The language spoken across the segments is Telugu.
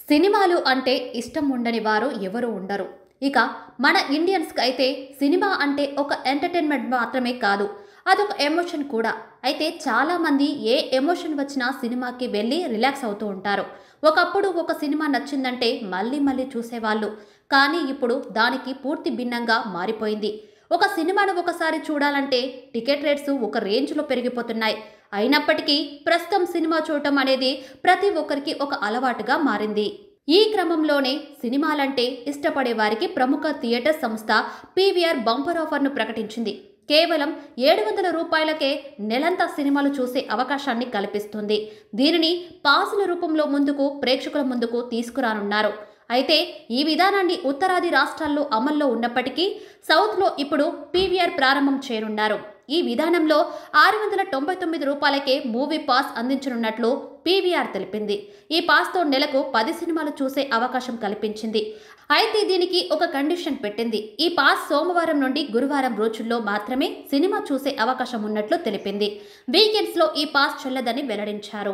సినిమాలు అంటే ఇష్టం ఉండని వారు ఎవరు ఉండరు. ఇక మన ఇండియన్స్‌కి అయితే సినిమా అంటే ఒక ఎంటర్‌టైన్‌మెంట్ మాత్రమే కాదు. అదొక ఎమోషన్ కూడా. అయితే చాలామంది ఏ ఎమోషన్ వచ్చినా సినిమాకి వెళ్ళి రిలాక్స్ అవుతూ ఉంటారు. ఒకప్పుడు ఒక సినిమా నచ్చిందంటే మళ్ళీ మళ్ళీ చూసేవాళ్ళు. కానీ ఇప్పుడు దానికి పూర్తి భిన్నంగా మారిపోయింది. ఒక సినిమాను ఒకసారి చూడాలంటే టికెట్ రేట్స్ ఒక రేంజ్‌లో పెరిగిపోతున్నాయి. అయినప్పటికీ ప్రస్తుతం సినిమా చూడటం అనేది ప్రతి ఒక్కరికి ఒక అలవాటుగా మారింది. ఈ క్రమంలోనే సినిమాలంటే ఇష్టపడే వారికి ప్రముఖ థియేటర్ సంస్థ పీవీఆర్ బంపర్ ఆఫర్ను ప్రకటించింది. కేవలం రూ. 700కే నెలంతా సినిమాలు చూసే అవకాశాన్ని కల్పిస్తుంది. దీనిని పాసుల రూపంలో ప్రేక్షకుల ముందుకు తీసుకురానున్నారు. అయితే ఈ విధానాన్ని ఉత్తరాది రాష్ట్రాల్లో అమల్లో ఉన్నప్పటికీ సౌత్లో ఇప్పుడు పీవీఆర్ ప్రారంభం చేయనున్నారు. ఈ విధానంలో రూ. 699కే మూవీ పాస్ అందించనున్నట్లు పీవీఆర్ తెలిపింది. ఈ పాస్తో నెలకు 10 సినిమాలు చూసే అవకాశం కల్పించింది. అయితే దీనికి ఒక కండిషన్ పెట్టింది. ఈ పాస్ సోమవారం నుండి గురువారం రోజుల్లో మాత్రమే సినిమా చూసే అవకాశం ఉన్నట్లు తెలిపింది. వీకెండ్స్లో ఈ పాస్ చెల్లదని వెల్లడించారు.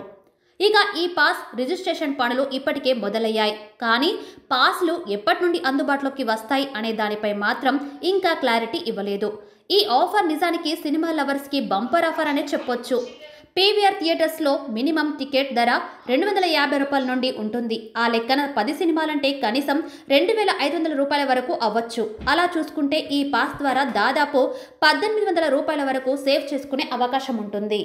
ఇక ఈ పాస్ రిజిస్ట్రేషన్ పనులు ఇప్పటికే మొదలయ్యాయి. కానీ పాస్లు ఎప్పటి నుండి అందుబాటులోకి వస్తాయి అనే దానిపై మాత్రం ఇంకా క్లారిటీ ఇవ్వలేదు. ఈ ఆఫర్ నిజానికి సినిమా లవర్స్కి బంపర్ ఆఫర్ అనే చెప్పొచ్చు. పీవీఆర్ థియేటర్స్లో మినిమం టికెట్ ధర రూ. 250 నుండి ఉంటుంది. ఆ లెక్కన 10 సినిమాలంటే కనీసం రూ. 2500 వరకు అవ్వచ్చు. అలా చూసుకుంటే ఈ పాస్ ద్వారా దాదాపు రూ. 1800 వరకు సేవ్ చేసుకునే అవకాశం ఉంటుంది.